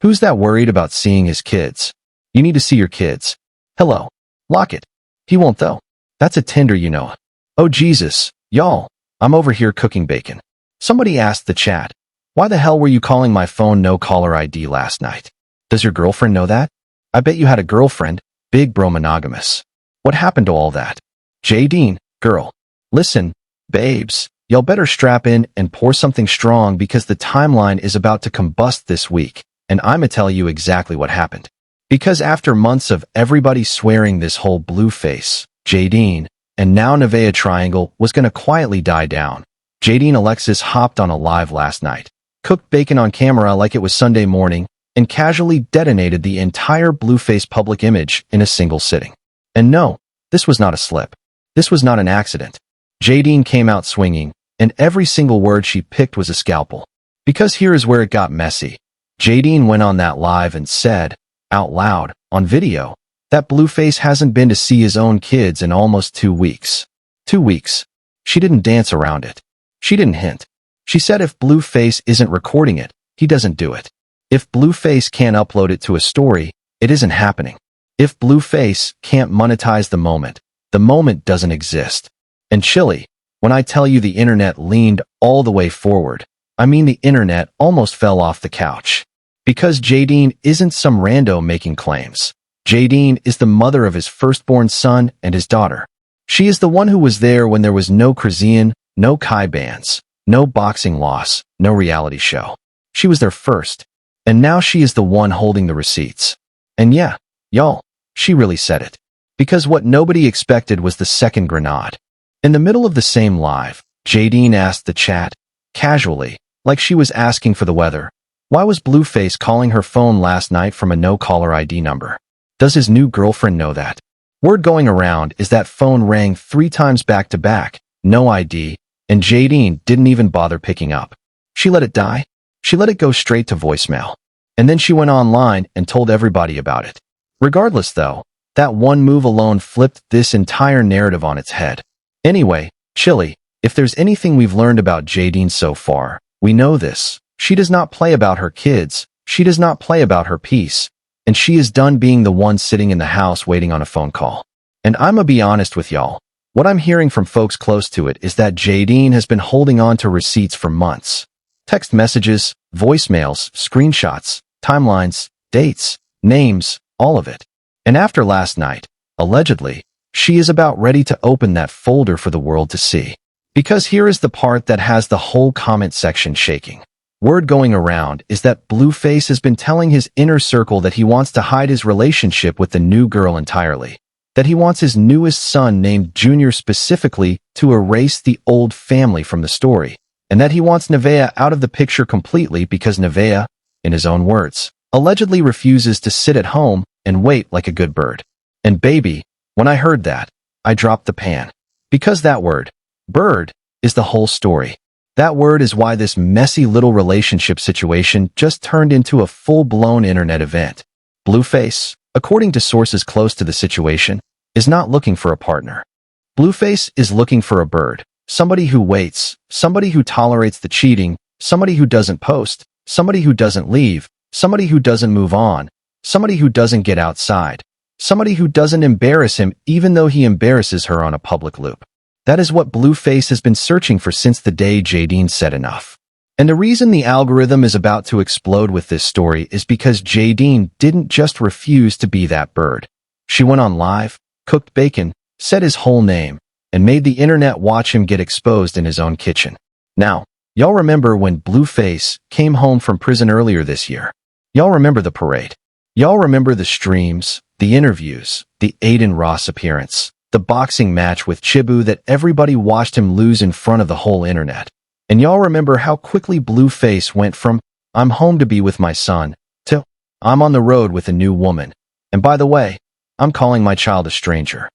Who's that worried about seeing his kids? You need to see your kids. Hello. Lock it. He won't though. That's a Tinder, you know. Oh Jesus, y'all. I'm over here cooking bacon. Somebody asked the chat, why the hell were you calling my phone no caller ID last night? Does your girlfriend know that? I bet you had a girlfriend, big bro monogamous. What happened to all that? Jadine, girl. Listen, babes, y'all better strap in and pour something strong because the timeline is about to combust this week, and I'ma tell you exactly what happened. Because after months of everybody swearing this whole Blueface, Jadine, and now Nevaeh triangle was gonna quietly die down, Jadine Alexis hopped on a live last night, cooked bacon on camera like it was Sunday morning, and casually detonated the entire Blueface public image in a single sitting. And no, this was not a slip. This was not an accident. Jadine came out swinging, and every single word she picked was a scalpel. Because here is where it got messy. Jadine went on that live and said, out loud, on video, that Blueface hasn't been to see his own kids in almost 2 weeks. 2 weeks. She didn't dance around it. She didn't hint. She said if Blueface isn't recording it, he doesn't do it. If Blueface can't upload it to a story, it isn't happening. If Blueface can't monetize the moment doesn't exist. And chilly, when I tell you the internet leaned all the way forward, I mean the internet almost fell off the couch. Because Jadine isn't some rando making claims. Jadine is the mother of his firstborn son and his daughter. She is the one who was there when there was no Chrisean, no Kai bands, no boxing loss, no reality show. She was there first. And now she is the one holding the receipts. And yeah, y'all, she really said it. Because what nobody expected was the second grenade. In the middle of the same live, Jadine asked the chat, casually, like she was asking for the weather, why was Blueface calling her phone last night from a no-caller ID number? Does his new girlfriend know that? Word going around is that phone rang 3 times back to back, no ID, and Jadine didn't even bother picking up. She let it die. She let it go straight to voicemail. And then she went online and told everybody about it. Regardless though, that one move alone flipped this entire narrative on its head. Anyway, chilly, if there's anything we've learned about Jadine so far, we know this. She does not play about her kids, she does not play about her peace, and she is done being the one sitting in the house waiting on a phone call. And I'ma be honest with y'all, what I'm hearing from folks close to it is that Jadine has been holding on to receipts for months. Text messages, voicemails, screenshots, timelines, dates, names, all of it. And after last night, allegedly, she is about ready to open that folder for the world to see. Because here is the part that has the whole comment section shaking. Word going around is that Blueface has been telling his inner circle that he wants to hide his relationship with the new girl entirely. That he wants his newest son named Junior specifically to erase the old family from the story. And that he wants Nevaeh out of the picture completely because Nevaeh, in his own words, allegedly refuses to sit at home and wait like a good bird. And baby, when I heard that, I dropped the pan. Because that word, bird, is the whole story. That word is why this messy little relationship situation just turned into a full-blown internet event. Blueface, according to sources close to the situation, is not looking for a partner. Blueface is looking for a bird, somebody who waits, somebody who tolerates the cheating, somebody who doesn't post, somebody who doesn't leave, somebody who doesn't move on, somebody who doesn't get outside, somebody who doesn't embarrass him even though he embarrasses her on a public loop. That is what Blueface has been searching for since the day Jadine said enough. And the reason the algorithm is about to explode with this story is because Jadine didn't just refuse to be that bird. She went on live, cooked bacon, said his whole name, and made the internet watch him get exposed in his own kitchen. Now, y'all remember when Blueface came home from prison earlier this year. Y'all remember the parade. Y'all remember the streams, the interviews, the Aiden Ross appearance, the boxing match with Chibu that everybody watched him lose in front of the whole internet. And y'all remember how quickly Blueface went from, I'm home to be with my son, to, I'm on the road with a new woman. And by the way, I'm calling my child a stranger.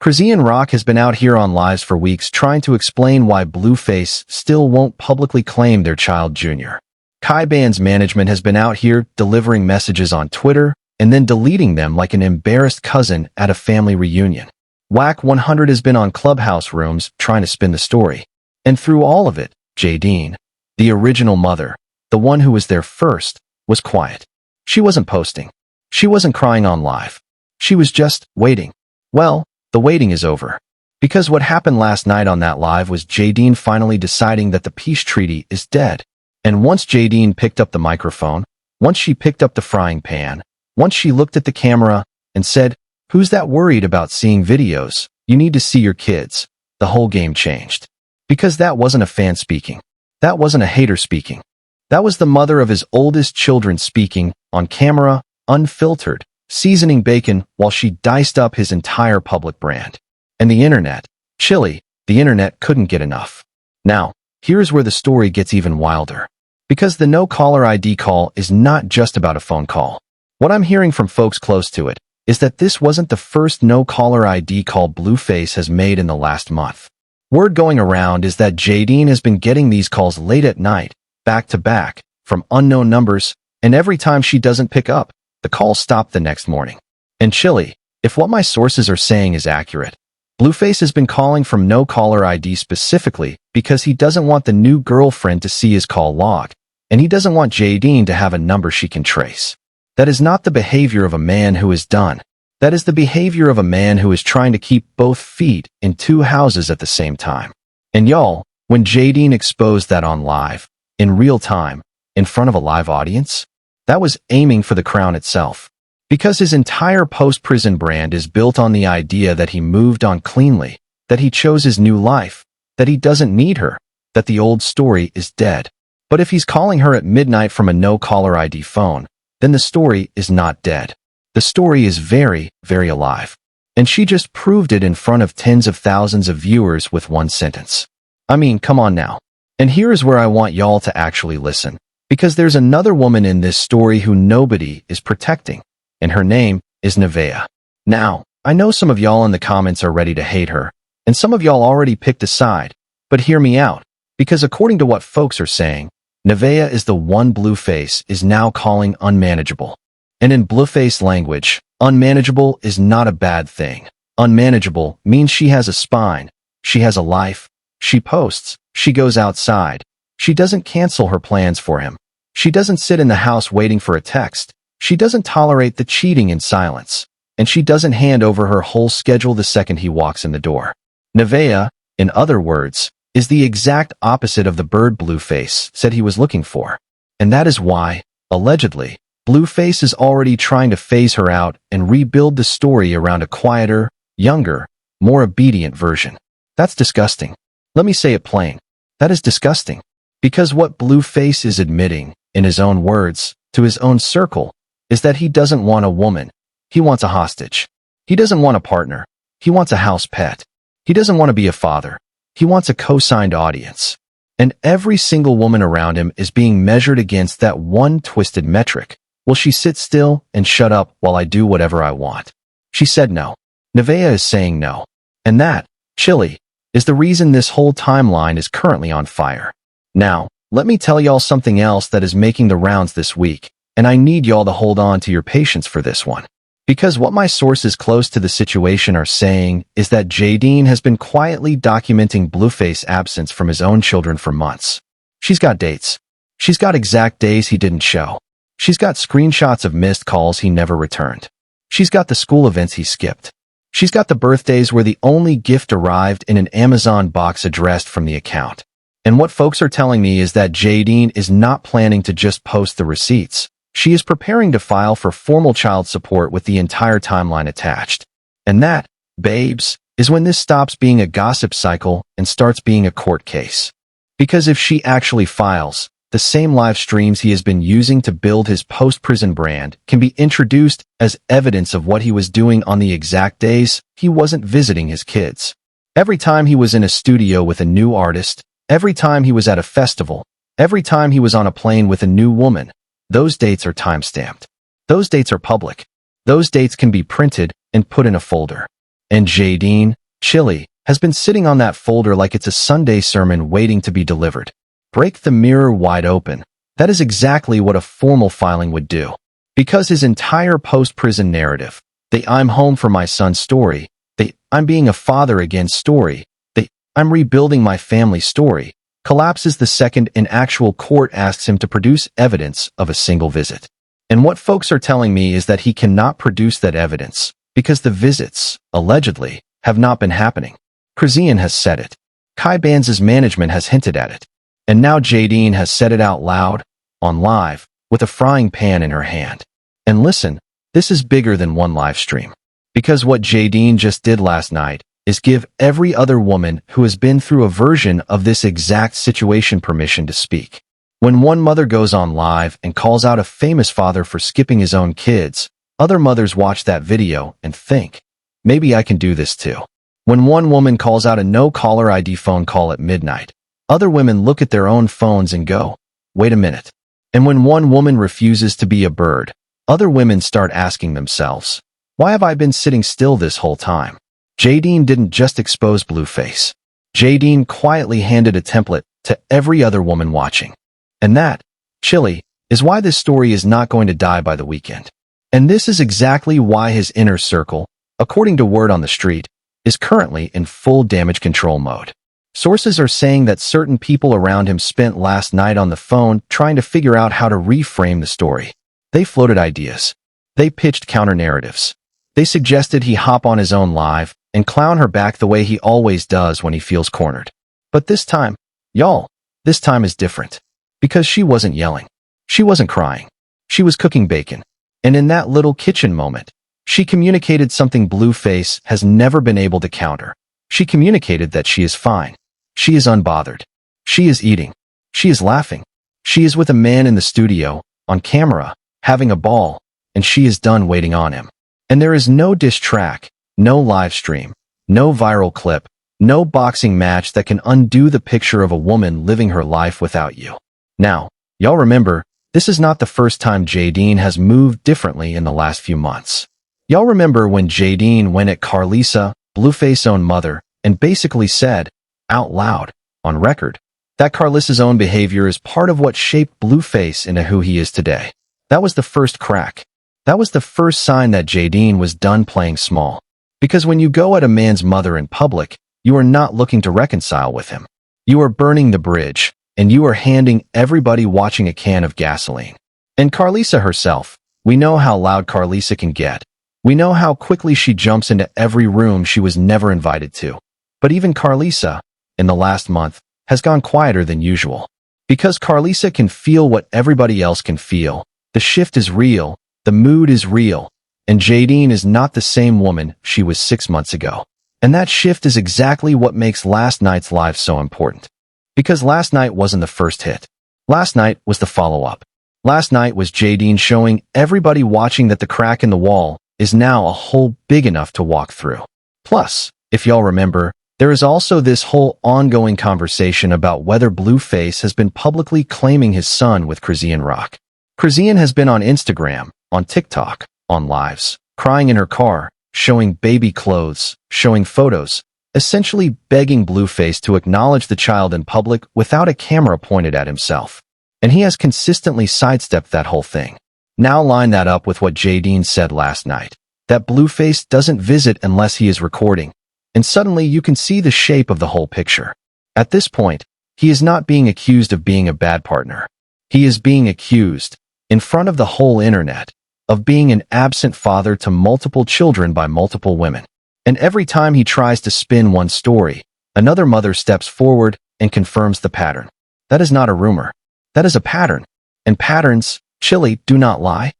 Chrisean Rock has been out here on lives for weeks trying to explain why Blueface still won't publicly claim their child Junior. Kai Band's management has been out here delivering messages on Twitter and then deleting them like an embarrassed cousin at a family reunion. Whack 100 has been on clubhouse rooms trying to spin the story. And through all of it, Jadine, the original mother, the one who was there first, was quiet. She wasn't posting. She wasn't crying on live. She was just waiting. Well, the waiting is over. Because what happened last night on that live was Jadine finally deciding that the peace treaty is dead. And once Jadine picked up the microphone, once she picked up the frying pan, once she looked at the camera and said, "Who's that worried about seeing videos? You need to see your kids," the whole game changed. Because that wasn't a fan speaking. That wasn't a hater speaking. That was the mother of his oldest children speaking, on camera, unfiltered, seasoning bacon while she diced up his entire public brand. And the internet, chilly, the internet couldn't get enough. Now, here's where the story gets even wilder. Because the no caller ID call is not just about a phone call. What I'm hearing from folks close to it is that this wasn't the first no caller ID call Blueface has made in the last month. Word going around is that Jadine has been getting these calls late at night, back to back, from unknown numbers, and every time she doesn't pick up, the call stopped the next morning. And chilly, if what my sources are saying is accurate, Blueface has been calling from no caller ID specifically because he doesn't want the new girlfriend to see his call log, and he doesn't want Jadine to have a number she can trace. That is not the behavior of a man who is done. That is the behavior of a man who is trying to keep both feet in two houses at the same time. And y'all, when Jadine exposed that on live, in real time, in front of a live audience, that was aiming for the crown itself. Because his entire post-prison brand is built on the idea that he moved on cleanly, that he chose his new life, that he doesn't need her, that the old story is dead. But if he's calling her at midnight from a no-caller ID phone, then the story is not dead. The story is very, very alive. And she just proved it in front of tens of thousands of viewers with one sentence. I mean, come on now. And here is where I want y'all to actually listen. Because there's another woman in this story who nobody is protecting. And her name is Nevaeh. Now, I know some of y'all in the comments are ready to hate her, and some of y'all already picked a side, but hear me out, because according to what folks are saying, Nevaeh is the one Blueface is now calling unmanageable. And in Blueface language, unmanageable is not a bad thing. Unmanageable means she has a spine, she has a life, she posts, she goes outside, she doesn't cancel her plans for him, she doesn't sit in the house waiting for a text, she doesn't tolerate the cheating in silence, and she doesn't hand over her whole schedule the second he walks in the door. Nevaeh, in other words, is the exact opposite of the bird Blueface said he was looking for. And that is why, allegedly, Blueface is already trying to phase her out and rebuild the story around a quieter, younger, more obedient version. That's disgusting. Let me say it plain. That is disgusting. Because what Blueface is admitting, in his own words, to his own circle, is that he doesn't want a woman. He wants a hostage. He doesn't want a partner. He wants a house pet. He doesn't want to be a father. He wants a co-signed audience. And every single woman around him is being measured against that one twisted metric. Will she sit still and shut up while I do whatever I want? She said no. Nevaeh is saying no. And that, chilly, is the reason this whole timeline is currently on fire. Now, let me tell y'all something else that is making the rounds this week. And I need y'all to hold on to your patience for this one. Because what my sources close to the situation are saying is that Jadine has been quietly documenting Blueface's absence from his own children for months. She's got dates. She's got exact days he didn't show. She's got screenshots of missed calls he never returned. She's got the school events he skipped. She's got the birthdays where the only gift arrived in an Amazon box addressed from the account. And what folks are telling me is that Jadine is not planning to just post the receipts. She is preparing to file for formal child support with the entire timeline attached. And that, babes, is when this stops being a gossip cycle and starts being a court case. Because if she actually files, the same live streams he has been using to build his post-prison brand can be introduced as evidence of what he was doing on the exact days he wasn't visiting his kids. Every time he was in a studio with a new artist, every time he was at a festival, every time he was on a plane with a new woman, those dates are time-stamped. Those dates are public. Those dates can be printed and put in a folder. And Jadine, chilly, has been sitting on that folder like it's a Sunday sermon waiting to be delivered. Break the mirror wide open. That is exactly what a formal filing would do. Because his entire post-prison narrative, the I'm home for my son story, the I'm being a father again story, the I'm rebuilding my family story, collapses the second an actual court asks him to produce evidence of a single visit. And what folks are telling me is that he cannot produce that evidence because the visits, allegedly, have not been happening. Chrisean has said it. Kai Banz's management has hinted at it. And now Jadine has said it out loud, on live, with a frying pan in her hand. And listen, this is bigger than one live stream. Because what Jadine just did last night is give every other woman who has been through a version of this exact situation permission to speak. When one mother goes on live and calls out a famous father for skipping his own kids, other mothers watch that video and think, maybe I can do this too. When one woman calls out a no-caller ID phone call at midnight, other women look at their own phones and go, wait a minute. And when one woman refuses to be a bird, other women start asking themselves, why have I been sitting still this whole time? Jadine didn't just expose Blueface. Jadine quietly handed a template to every other woman watching. And that, chilly, is why this story is not going to die by the weekend. And this is exactly why his inner circle, according to word on the street, is currently in full damage control mode. Sources are saying that certain people around him spent last night on the phone trying to figure out how to reframe the story. They floated ideas. They pitched counter-narratives. They suggested he hop on his own live and clown her back the way he always does when he feels cornered. But this time, y'all, this time is different. Because she wasn't yelling. She wasn't crying. She was cooking bacon. And in that little kitchen moment, she communicated something Blueface has never been able to counter. She communicated that she is fine. She is unbothered. She is eating. She is laughing. She is with a man in the studio, on camera, having a ball, and she is done waiting on him. And there is no diss track, no live stream, no viral clip, no boxing match that can undo the picture of a woman living her life without you. Now, y'all remember, this is not the first time Jadine has moved differently in the last few months. Y'all remember when Jadine went at Carlisa, Blueface's own mother, and basically said, out loud, on record, that Carlissa's own behavior is part of what shaped Blueface into who he is today. That was the first crack. That was the first sign that Jadine was done playing small. Because when you go at a man's mother in public, you are not looking to reconcile with him. You are burning the bridge, and you are handing everybody watching a can of gasoline. And Carlisa herself, we know how loud Carlisa can get. We know how quickly she jumps into every room she was never invited to. But even Carlisa, in the last month, has gone quieter than usual. Because Carlisa can feel what everybody else can feel. The shift is real, the mood is real, and Jadine is not the same woman she was 6 months ago. And that shift is exactly what makes last night's live so important. Because last night wasn't the first hit. Last night was the follow-up. Last night was Jadine showing everybody watching that the crack in the wall is now a hole big enough to walk through. Plus, if y'all remember, there is also this whole ongoing conversation about whether Blueface has been publicly claiming his son with Chrisean Rock. Chrisean has been on Instagram, on TikTok, on lives, crying in her car, showing baby clothes, showing photos, essentially begging Blueface to acknowledge the child in public without a camera pointed at himself. And he has consistently sidestepped that whole thing. Now line that up with what Jadine said last night, that Blueface doesn't visit unless he is recording, and suddenly you can see the shape of the whole picture. At this point, he is not being accused of being a bad partner. He is being accused, in front of the whole internet, of being an absent father to multiple children by multiple women. And every time he tries to spin one story, another mother steps forward and confirms the pattern. That is not a rumor. That is a pattern. And patterns, chilly, do not lie.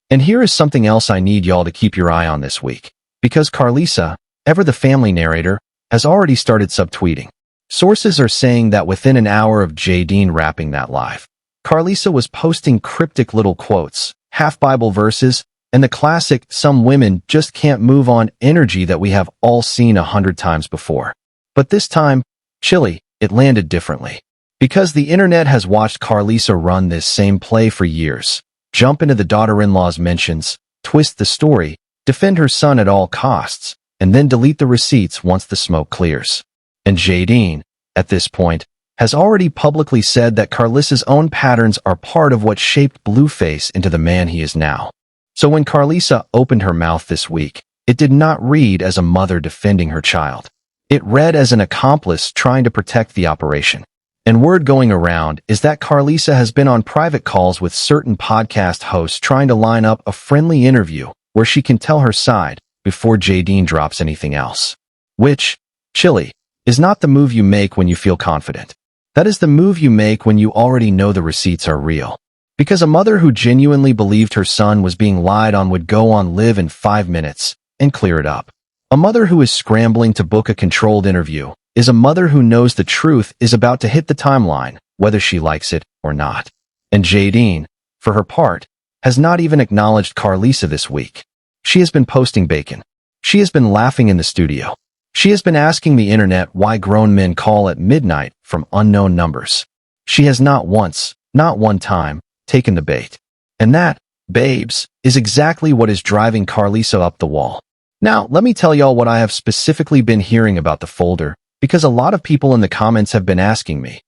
And here is something else I need y'all to keep your eye on this week. Because Carlisa, ever the family narrator, has already started subtweeting. Sources are saying that within an hour of Jadine wrapping that live, Carlisa was posting cryptic little quotes, half Bible verses, and the classic "some women just can't move on" energy that we have all seen 100 times before. But this time, chilly, it landed differently. Because the internet has watched Carlisa run this same play for years, jump into the daughter-in-law's mentions, twist the story, defend her son at all costs, and then delete the receipts once the smoke clears. And Jadine, at this point, has already publicly said that Carlissa's own patterns are part of what shaped Blueface into the man he is now. So when Carlisa opened her mouth this week, it did not read as a mother defending her child. It read as an accomplice trying to protect the operation. And word going around is that Carlisa has been on private calls with certain podcast hosts trying to line up a friendly interview where she can tell her side before Jadine drops anything else. Which, chilly, is not the move you make when you feel confident. That is the move you make when you already know the receipts are real. Because a mother who genuinely believed her son was being lied on would go on live in 5 minutes and clear it up. A mother who is scrambling to book a controlled interview is a mother who knows the truth is about to hit the timeline, whether she likes it or not. And Jadine, for her part, has not even acknowledged Carlisa this week. She has been posting bacon. She has been laughing in the studio. She has been asking the internet why grown men call at midnight from unknown numbers. She has not once, not one time, taken the bait. And that, babes, is exactly what is driving Carlisa up the wall. Now, let me tell y'all what I have specifically been hearing about the folder, because a lot of people in the comments have been asking me,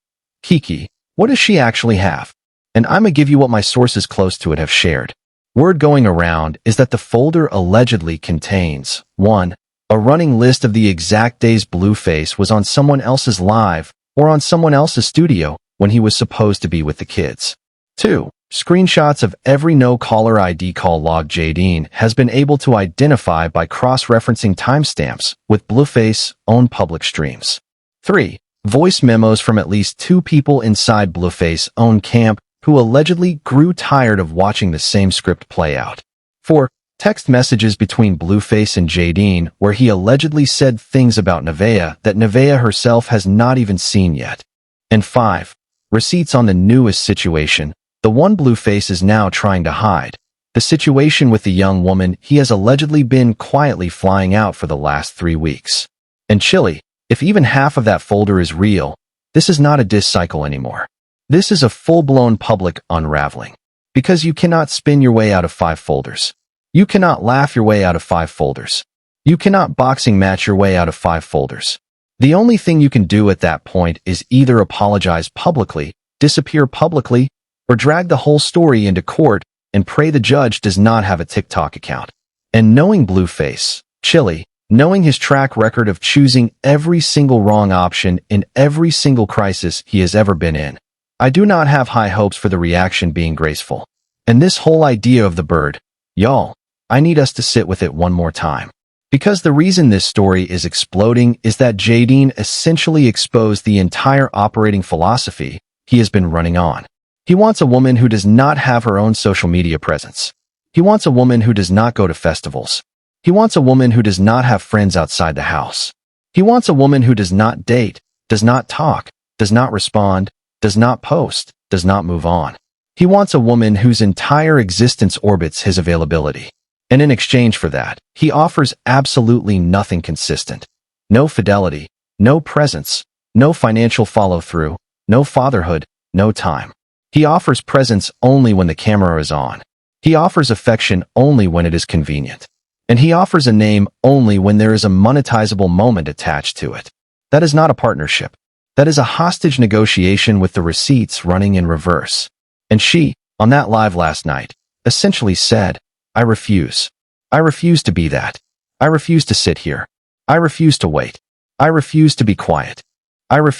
Kiki, what does she actually have? And I'ma give you what my sources close to it have shared. Word going around is that the folder allegedly contains 1. A running list of the exact days Blueface was on someone else's live or on someone else's studio when he was supposed to be with the kids. 2. Screenshots of every no-caller ID call log Jadine has been able to identify by cross-referencing timestamps with Blueface's own public streams. 3. Voice memos from at least 2 people inside Blueface's own camp who allegedly grew tired of watching the same script play out. 4. Text messages between Blueface and Jadine where he allegedly said things about Nevaeh that Nevaeh herself has not even seen yet. And 5. Receipts on the newest situation, the one Blueface is now trying to hide, the situation with the young woman he has allegedly been quietly flying out for the last 3 weeks. And chilly, if even half of that folder is real, this is not a diss cycle anymore. This is a full-blown public unraveling. Because you cannot spin your way out of 5 folders. You cannot laugh your way out of 5 folders. You cannot boxing match your way out of 5 folders. The only thing you can do at that point is either apologize publicly, disappear publicly, or drag the whole story into court and pray the judge does not have a TikTok account. And knowing Blueface, chilly, knowing his track record of choosing every single wrong option in every single crisis he has ever been in, I do not have high hopes for the reaction being graceful. And this whole idea of the bird, y'all, I need us to sit with it one more time. Because the reason this story is exploding is that Jadine essentially exposed the entire operating philosophy he has been running on. He wants a woman who does not have her own social media presence. He wants a woman who does not go to festivals. He wants a woman who does not have friends outside the house. He wants a woman who does not date, does not talk, does not respond, does not post, does not move on. He wants a woman whose entire existence orbits his availability. And in exchange for that, he offers absolutely nothing consistent. No fidelity, no presence, no financial follow-through, no fatherhood, no time. He offers presence only when the camera is on. He offers affection only when it is convenient. And he offers a name only when there is a monetizable moment attached to it. That is not a partnership. That is a hostage negotiation with the receipts running in reverse. And she, on that live last night, essentially said, I refuse. I refuse to be that. I refuse to sit here. I refuse to wait. I refuse to be quiet. I refuse